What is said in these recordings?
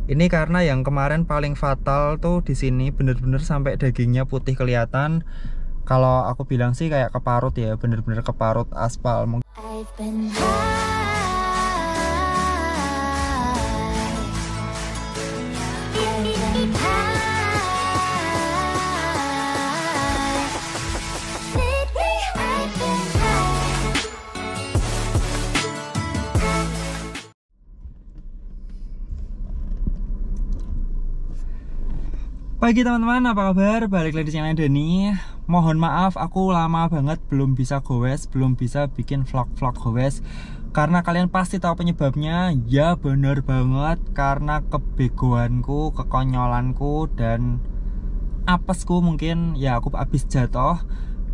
Ini karena yang kemarin paling fatal tuh di sini bener-bener sampai dagingnya putih kelihatan. Kalau aku bilang sih kayak keparut ya, bener-bener keparut aspal. Pagi teman-teman, apa kabar? Balik lagi di channel Dani. Mohon maaf, aku lama banget belum bisa goes, belum bisa bikin vlog-vlog goes. Karena kalian pasti tahu penyebabnya. Ya bener banget, karena kebegoanku, kekonyolanku, dan apesku mungkin. Ya aku habis jatuh.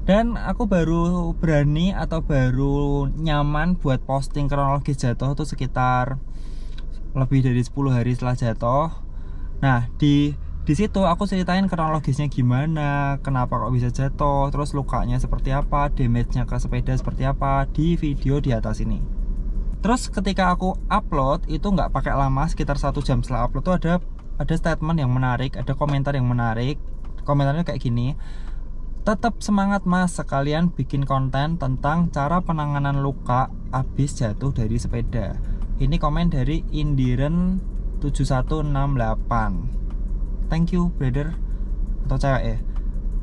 Dan aku baru berani atau baru nyaman buat posting kronologis jatuh itu sekitar lebih dari 10 hari setelah jatuh. Nah, di situ aku ceritain kronologisnya gimana, kenapa kok bisa jatuh, terus lukanya seperti apa, damage-nya ke sepeda seperti apa di video di atas ini. Terus ketika aku upload itu nggak pakai lama, sekitar 1 jam setelah upload tuh ada statement yang menarik, ada komentar yang menarik. Komentarnya kayak gini, tetap semangat mas, sekalian bikin konten tentang cara penanganan luka habis jatuh dari sepeda. Ini komen dari Indiren 7168. Thank you brother atau cewek ya.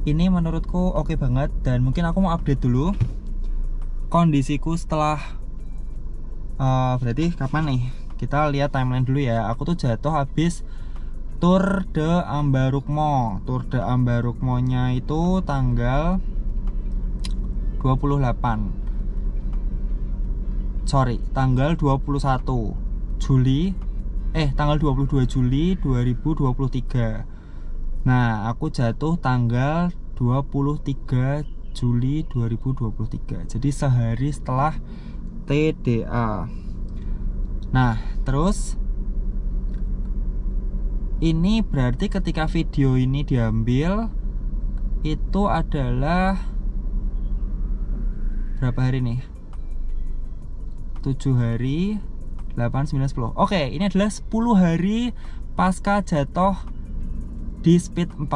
Ini menurutku oke banget, dan mungkin aku mau update dulu kondisiku setelah berarti kapan nih, kita lihat timeline dulu ya. Aku tuh jatuh habis Tour de Ambarukmo. Tour de Ambarukmo nya itu tanggal 28 sorry, tanggal 21 Juli tanggal 22 Juli 2023. Nah, aku jatuh tanggal 23 Juli 2023. Jadi sehari setelah TDA. Nah, terus ini berarti ketika video ini diambil itu adalah berapa hari nih? 7 hari, 8, 9, 10. Oke, ini adalah 10 hari pasca jatuh di speed 40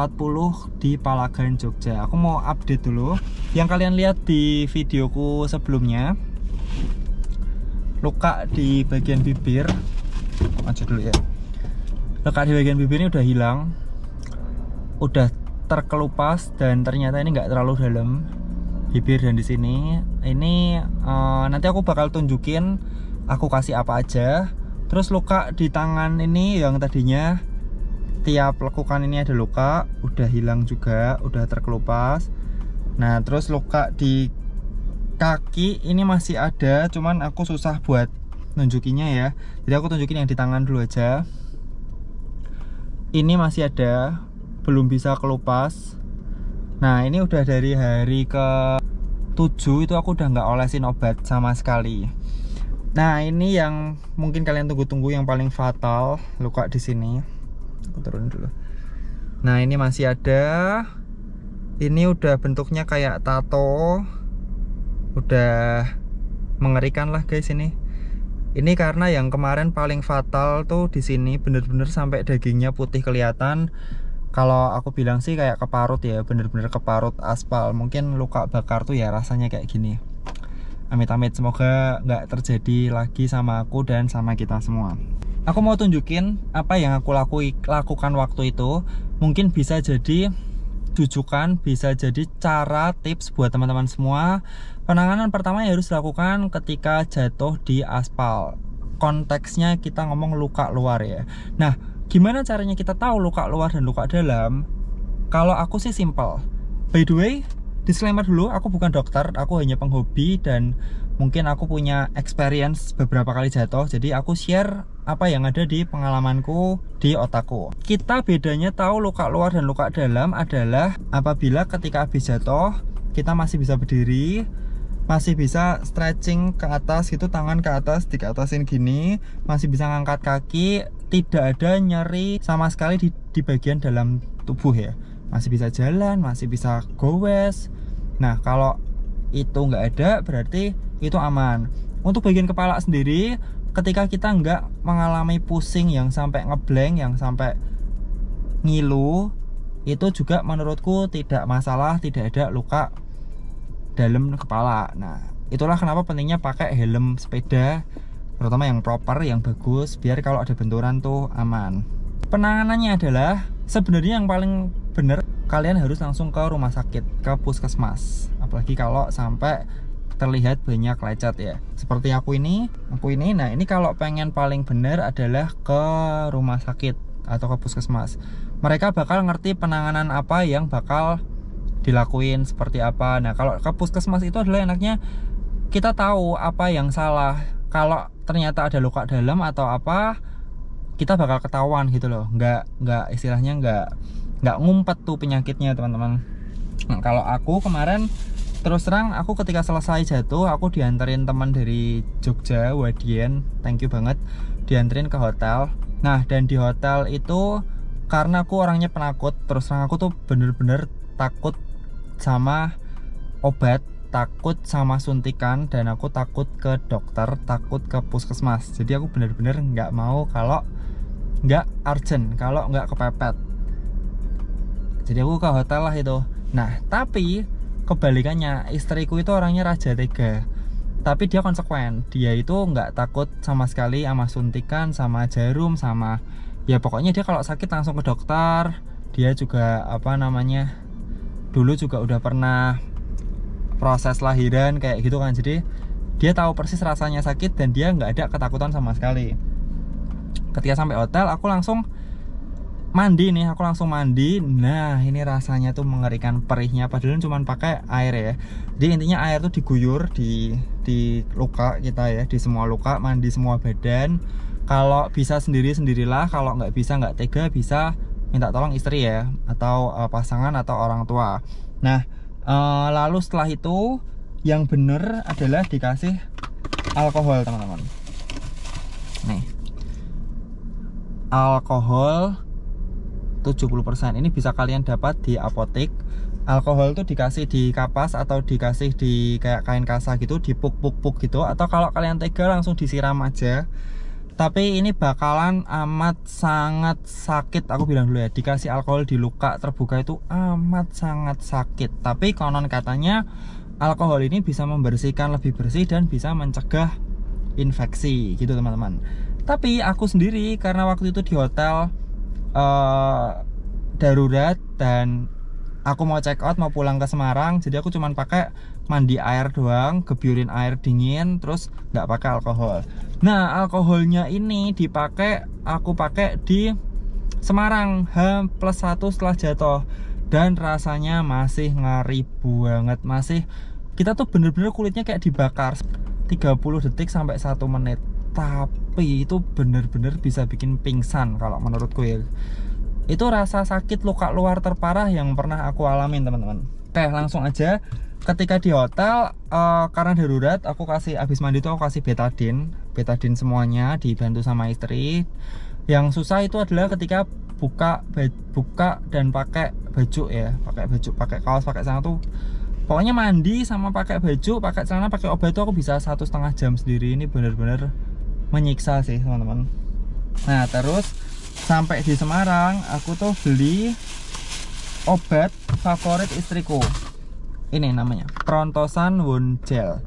di Palagan, Jogja. Aku mau update dulu. Yang kalian lihat di videoku sebelumnya, luka di bagian bibir, maju dulu ya. Luka di bagian bibir ini udah hilang, udah terkelupas, dan ternyata ini nggak terlalu dalam bibir. Dan di sini ini nanti aku bakal tunjukin aku kasih apa aja. Terus luka di tangan ini yang tadinya tiap lekukan ini ada luka, udah hilang juga, udah terkelupas. Nah, terus luka di kaki ini masih ada, cuman aku susah buat nunjukinnya ya. Jadi aku tunjukin yang di tangan dulu aja. Ini masih ada, belum bisa kelupas. Nah, ini udah dari hari ke 7 itu aku udah nggak olesin obat sama sekali. Nah, ini yang mungkin kalian tunggu-tunggu, yang paling fatal, luka di sini. Aku turun dulu. Nah, ini masih ada. Ini udah bentuknya kayak tato. Udah mengerikan lah guys ini. Ini karena yang kemarin paling fatal tuh di sini bener-bener sampai dagingnya putih kelihatan. Kalau aku bilang sih kayak keparut ya, bener-bener keparut aspal. Mungkin luka bakar tuh ya rasanya kayak gini. Amit-amit, semoga nggak terjadi lagi sama aku dan sama kita semua. Aku mau tunjukin apa yang aku lakukan waktu itu. Mungkin bisa jadi rujukan, bisa jadi cara tips buat teman-teman semua. Penanganan pertama yang harus dilakukan ketika jatuh di aspal. Konteksnya kita ngomong luka luar ya. Nah, gimana caranya kita tahu luka luar dan luka dalam? Kalau aku sih simple. By the way, disclaimer dulu, aku bukan dokter, aku hanya penghobi, dan mungkin aku punya experience beberapa kali jatuh. Jadi aku share apa yang ada di pengalamanku, di otakku. Kita bedanya tahu luka luar dan luka dalam adalah apabila ketika habis jatuh, kita masih bisa berdiri, masih bisa stretching ke atas gitu, tangan ke atas, dikeatasin gini, masih bisa ngangkat kaki, tidak ada nyeri sama sekali di bagian dalam tubuh ya. Masih bisa jalan, masih bisa goes. Nah, kalau itu nggak ada berarti itu aman. Untuk bagian kepala sendiri, ketika kita nggak mengalami pusing yang sampai ngeblank, yang sampai ngilu, itu juga menurutku tidak masalah, tidak ada luka dalam kepala. Nah, itulah kenapa pentingnya pakai helm sepeda, terutama yang proper, yang bagus, biar kalau ada benturan tuh aman. Penanganannya adalah sebenarnya yang paling bener kalian harus langsung ke rumah sakit, ke puskesmas. Apalagi kalau sampai terlihat banyak lecet ya. Seperti aku ini. Nah, ini kalau pengen paling bener adalah ke rumah sakit atau ke puskesmas. Mereka bakal ngerti penanganan apa yang bakal dilakuin, seperti apa. Nah, kalau ke puskesmas itu adalah enaknya kita tahu apa yang salah. Kalau ternyata ada luka dalam atau apa, kita bakal ketahuan gitu loh. Nggak istilahnya nggak ngumpet tuh penyakitnya, teman-teman. Nah, kalau aku kemarin terus terang, aku ketika selesai jatuh, aku dianterin teman dari Jogja, Wadian, thank you banget, dianterin ke hotel. Nah, dan di hotel itu karena aku orangnya penakut, terus terang aku tuh bener-bener takut sama obat, takut sama suntikan, dan aku takut ke dokter, takut ke puskesmas. Jadi aku bener-bener nggak mau kalau nggak urgent, kalau nggak kepepet. Jadi aku ke hotel lah itu. Nah, tapi kebalikannya, istriku itu orangnya raja tega, tapi dia konsekuen. Dia itu nggak takut sama sekali sama suntikan, sama jarum, sama ya pokoknya dia kalau sakit langsung ke dokter. Dia juga apa namanya, dulu juga udah pernah proses lahiran kayak gitu kan. Jadi dia tahu persis rasanya sakit dan dia nggak ada ketakutan sama sekali. Ketika sampai hotel, aku langsung mandi nih, Nah, ini rasanya tuh mengerikan, perihnya, padahal cuma pakai air ya. Jadi intinya air tuh diguyur di luka kita ya, di semua luka, mandi semua badan. Kalau bisa sendirilah, kalau nggak bisa, nggak tega, bisa minta tolong istri ya, atau pasangan atau orang tua. Nah, lalu setelah itu yang bener adalah dikasih alkohol, teman-teman. Nih, alkohol 70%. Ini bisa kalian dapat di apotek. Alkohol tuh dikasih di kapas atau dikasih di kayak kain kasa gitu, dipuk-puk gitu, atau kalau kalian tega langsung disiram aja. Tapi ini bakalan amat sangat sakit, aku bilang dulu ya. Dikasih alkohol di luka terbuka itu amat sangat sakit. Tapi konon katanya alkohol ini bisa membersihkan lebih bersih dan bisa mencegah infeksi gitu, teman-teman. Tapi aku sendiri karena waktu itu di hotel darurat dan aku mau check out, mau pulang ke Semarang, jadi aku cuman pakai mandi air doang, gebyurin air dingin, terus nggak pakai alkohol. Nah, alkoholnya ini aku pakai di Semarang H+1 setelah jatuh, dan rasanya masih ngeri banget. Masih, kita tuh bener-bener kulitnya kayak dibakar 30 detik sampai 1 menit. Tapi itu bener-bener bisa bikin pingsan kalau menurutku ya. Itu rasa sakit luka luar terparah yang pernah aku alamin, teman-teman. Oke, langsung aja. Ketika di hotel, karena darurat, aku kasih, abis mandi tuh aku kasih betadin semuanya, dibantu sama istri. Yang susah itu adalah ketika buka dan pakai baju ya, pakai kaos, pakai celana tuh. Pokoknya mandi sama pakai baju, pakai celana, pakai obat itu aku bisa 1,5 jam sendiri. Ini bener-bener menyiksa sih, teman-teman. Nah, terus sampai di Semarang, aku tuh beli obat favorit istriku. Ini namanya Prontosan Wound Gel.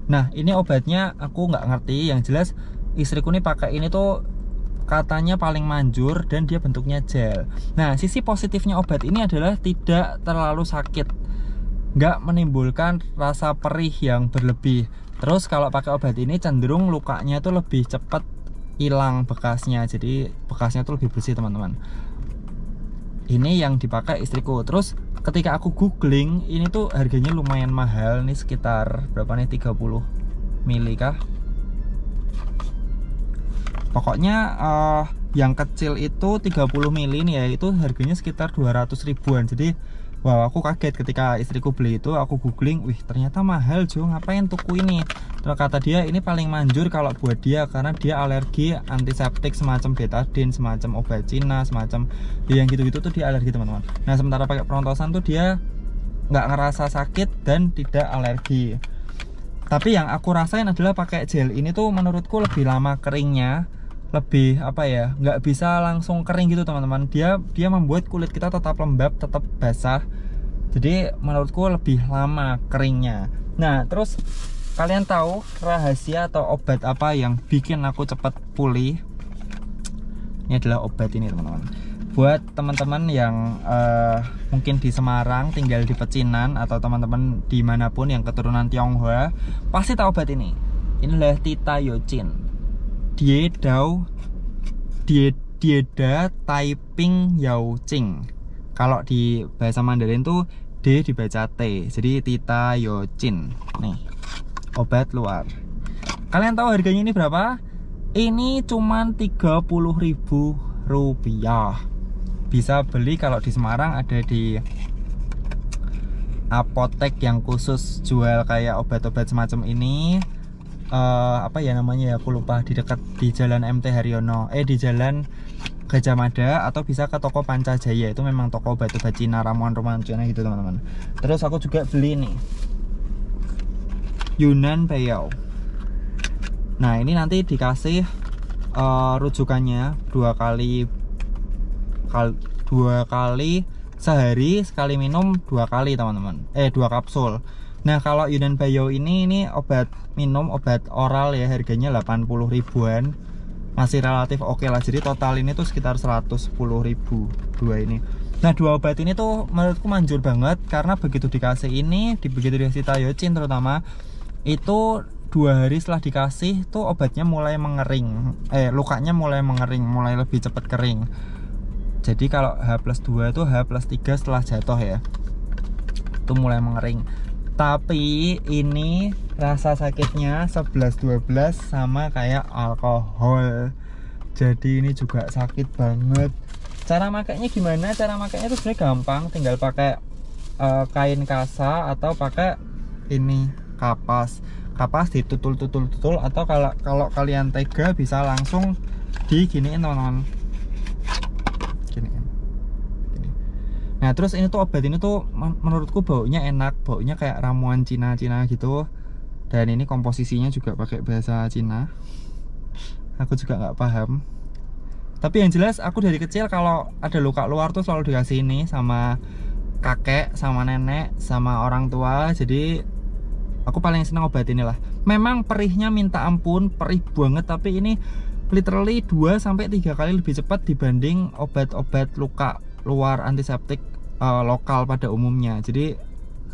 Nah, ini obatnya aku nggak ngerti. Yang jelas istriku nih pakai ini tuh katanya paling manjur dan dia bentuknya gel. Nah, sisi positifnya obat ini adalah tidak terlalu sakit, nggak menimbulkan rasa perih yang berlebih. Terus kalau pakai obat ini cenderung lukanya tuh lebih cepat hilang bekasnya, jadi bekasnya tuh lebih bersih, teman-teman. Ini yang dipakai istriku. Terus ketika aku googling, ini tuh harganya lumayan mahal nih, sekitar berapa nih, 30 mili kah? Pokoknya yang kecil itu 30 mili nih ya, itu harganya sekitar 200 ribuan. Jadi wow, aku kaget ketika istriku beli itu. Aku googling, wih ternyata mahal Jo, ngapain tuku ini? Terus kata dia ini paling manjur kalau buat dia, karena dia alergi antiseptik semacam betadine, semacam obat Cina, semacam yang gitu-gitu tuh dia alergi, teman-teman. Nah, sementara pakai Prontosan tuh dia nggak ngerasa sakit dan tidak alergi. Tapi yang aku rasain adalah pakai gel ini tuh menurutku lebih lama keringnya, lebih apa ya, nggak bisa langsung kering gitu teman-teman. Dia membuat kulit kita tetap lembab, tetap basah. Jadi menurutku lebih lama keringnya. Nah terus kalian tahu rahasia atau obat apa yang bikin aku cepat pulih? Ini adalah obat ini teman-teman. Buat teman-teman yang mungkin di Semarang, tinggal di Pecinan, atau teman-teman dimanapun yang keturunan Tionghoa, pasti tahu obat ini. Inilah Titayocin, Dieda Taiping Yaoqing. Kalau di bahasa Mandarin tuh D dibaca T, jadi Titayocin. Nih, obat luar. Kalian tahu harganya ini berapa? Ini cuman Rp30.000. Bisa beli kalau di Semarang, ada di apotek yang khusus jual kayak obat-obat semacam ini. Apa ya namanya ya, aku lupa, di dekat di Jalan MT Haryono, di Jalan Gajah Mada, atau bisa ke toko Pancajaya, itu memang toko obat-obat Cina, ramuan-ramuan Cina gitu teman-teman. Terus aku juga beli nih Yunnan Baiyao. Nah ini nanti dikasih rujukannya 2 kali sehari, sekali minum 2 kali teman-teman, 2 kapsul. Nah kalau Yunnan Baiyao ini obat minum, obat oral ya, harganya 80 ribuan, masih relatif oke lah. Jadi total ini tuh sekitar 110 ribu dua ini. Nah 2 obat ini tuh menurutku manjur banget, karena begitu dikasih ini, begitu dikasih Titayocin terutama, itu 2 hari setelah dikasih tuh obatnya mulai mengering, lukanya mulai mengering, mulai lebih cepat kering. Jadi kalau H+2 itu H+3 setelah jatuh ya, itu mulai mengering. Tapi ini rasa sakitnya 11-12 sama kayak alkohol. Jadi ini juga sakit banget. Cara makainya gimana? Cara makainya itu sebenarnya gampang, tinggal pakai kain kasa atau pakai ini kapas ditutul-tutul, atau kalau kalian tega bisa langsung diginiin teman-teman. Nah terus ini tuh obat ini tuh menurutku baunya enak, baunya kayak ramuan Cina gitu. Dan ini komposisinya juga pakai bahasa Cina, aku juga nggak paham. Tapi yang jelas aku dari kecil kalau ada luka luar tuh selalu dikasih ini sama kakek, sama nenek, sama orang tua. Jadi aku paling senang obat inilah. Memang perihnya minta ampun, perih banget, tapi ini literally 2-3 kali lebih cepat dibanding obat-obat luka luar antiseptik lokal pada umumnya. Jadi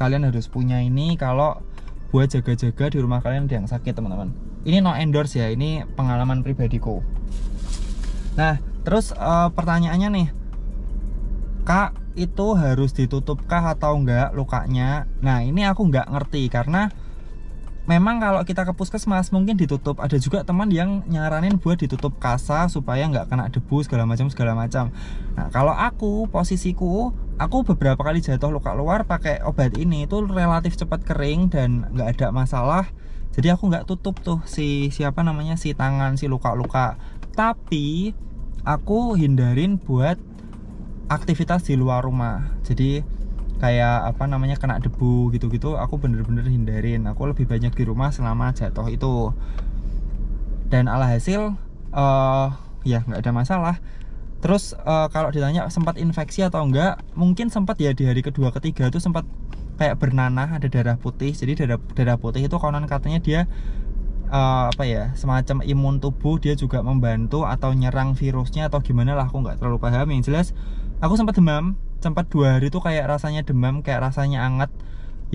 kalian harus punya ini kalau buat jaga-jaga di rumah kalian ada yang sakit teman-teman. Ini no endorse ya, ini pengalaman pribadiku. Nah terus pertanyaannya nih, Kak, itu harus ditutupkah atau enggak lukanya? Nah ini aku nggak ngerti, karena memang kalau kita ke puskesmas mungkin ditutup. Ada juga teman yang nyaranin buat ditutup kasa supaya nggak kena debu segala macam. Nah kalau aku, posisiku, aku beberapa kali jatuh luka luar pakai obat ini itu relatif cepat kering dan nggak ada masalah. Jadi aku nggak tutup tuh si tangan, si luka-luka. Tapi aku hindarin buat aktivitas di luar rumah. Jadi kayak kena debu gitu-gitu aku bener-bener hindarin. Aku lebih banyak di rumah selama jatuh itu. Dan alhasil ya nggak ada masalah. Terus kalau ditanya sempat infeksi atau enggak, mungkin sempat ya di hari kedua ketiga itu sempat kayak bernanah, ada darah putih. Jadi darah putih itu konon katanya dia semacam imun tubuh, dia juga membantu atau nyerang virusnya atau gimana lah, aku nggak terlalu paham. Yang jelas aku sempat demam, sempat 2 hari tuh kayak rasanya demam, kayak rasanya anget.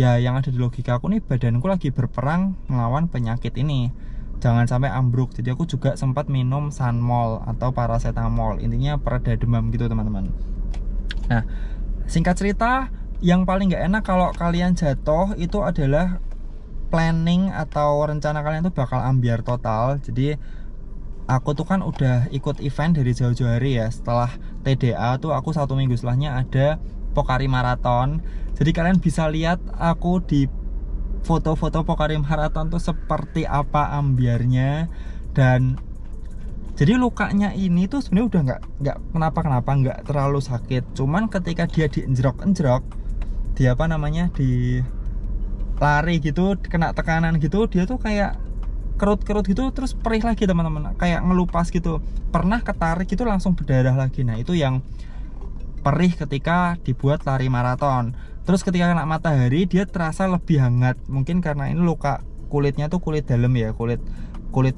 Ya yang ada di logika aku nih, badanku lagi berperang melawan penyakit ini, jangan sampai ambruk. Jadi aku juga sempat minum Sanmol atau paracetamol, intinya pereda demam gitu teman-teman. Nah singkat cerita, yang paling nggak enak kalau kalian jatuh itu adalah planning atau rencana kalian tuh bakal ambiar total. Jadi aku tuh kan udah ikut event dari jauh-jauh hari ya. Setelah TDA tuh aku 1 minggu setelahnya ada Pokari Marathon. Jadi kalian bisa lihat aku di foto-foto Pokari Marathon tuh seperti apa ambiarnya. Dan jadi lukanya ini tuh sebenarnya udah nggak kenapa-kenapa, nggak terlalu sakit. Cuman ketika dia dienjrok-enjrok, di lari gitu kena tekanan gitu, dia tuh kayak kerut-kerut gitu, terus perih lagi teman-teman, kayak ngelupas gitu. Pernah ketarik itu langsung berdarah lagi. Nah itu yang perih ketika dibuat lari maraton. Terus ketika kena matahari dia terasa lebih hangat, mungkin karena ini luka kulitnya tuh kulit dalam ya, kulit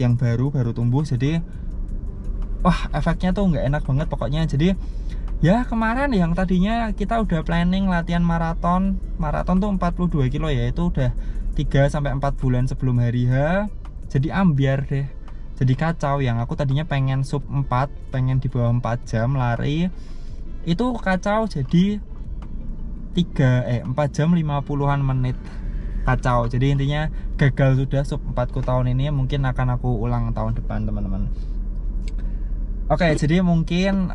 yang baru tumbuh, jadi wah efeknya tuh nggak enak banget pokoknya. Jadi ya kemarin yang tadinya kita udah planning latihan maraton tuh 42 kilo ya, itu udah 3-4 bulan sebelum hari H, jadi ambiar deh, jadi kacau. Yang aku tadinya pengen sub 4, pengen di bawah 4 jam lari, itu kacau jadi 4 jam 50-an menit, kacau. Jadi intinya gagal sudah sub 4 ku tahun ini, mungkin akan aku ulang tahun depan teman-teman. Oke, jadi mungkin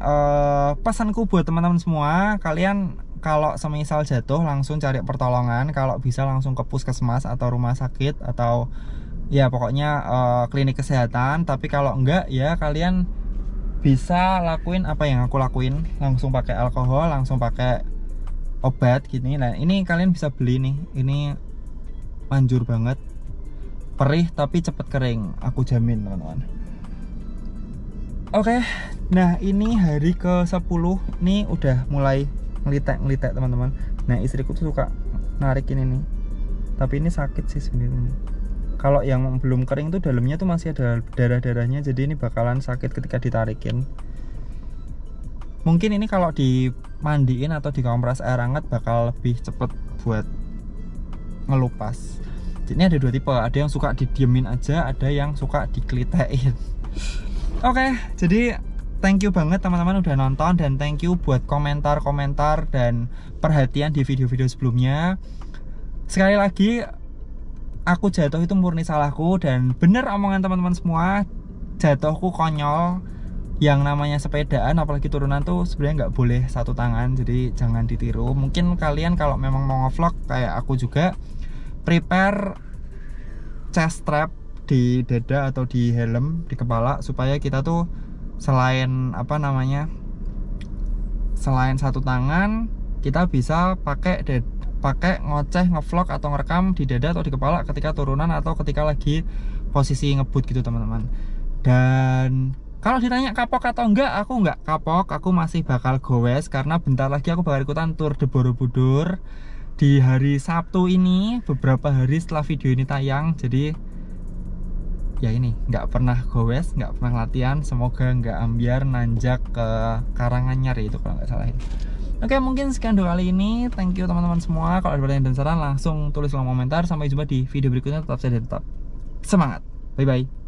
pesanku buat teman-teman semua, kalian kalau semisal jatuh langsung cari pertolongan, kalau bisa langsung ke puskesmas atau rumah sakit atau ya pokoknya klinik kesehatan. Tapi kalau enggak ya kalian bisa lakuin apa yang aku lakuin, langsung pakai alkohol, langsung pakai obat gini. Nah ini kalian bisa beli nih, ini manjur banget, perih tapi cepet kering, aku jamin teman-teman. Oke, nah ini hari ke-10 nih udah mulai ngelitek teman-teman. Nah istriku tuh suka narik ini nih, tapi ini sakit sih sebenarnya. Kalau yang belum kering tuh dalamnya tuh masih ada darah-darahnya, jadi ini bakalan sakit ketika ditarikin. Mungkin ini kalau dimandiin atau dikompres air hangat bakal lebih cepet buat ngelupas. Jadi ini ada dua tipe, ada yang suka didiemin aja, ada yang suka dikelitekin. Oke, jadi thank you banget teman-teman udah nonton, dan thank you buat komentar-komentar dan perhatian di video-video sebelumnya. Sekali lagi, aku jatuh itu murni salahku, dan bener omongan teman-teman semua, jatuhku konyol. Yang namanya sepedaan apalagi turunan tuh sebenarnya nggak boleh satu tangan, jadi jangan ditiru. Mungkin kalian kalau memang mau ngevlog kayak aku juga, prepare chest strap di dada atau di helm di kepala, supaya kita tuh selain selain satu tangan kita bisa pakai ngoceh, ngevlog atau ngerekam di dada atau di kepala ketika turunan atau ketika lagi posisi ngebut gitu teman-teman. Dan kalau ditanya kapok atau enggak, aku enggak kapok, aku masih bakal gowes karena bentar lagi aku bakal ikutan Tour de Borobudur di hari Sabtu ini, beberapa hari setelah video ini tayang. Jadi ya ini nggak pernah gowes, nggak pernah latihan, semoga nggak ambiar nanjak ke Karanganyar itu kalau nggak salah ini. Oke, mungkin sekian dua kali ini. Thank you teman-teman semua. Kalau ada pertanyaan dan saran langsung tulis kolom komentar. Sampai jumpa di video berikutnya. Tetap sehat dan tetap semangat. Bye bye.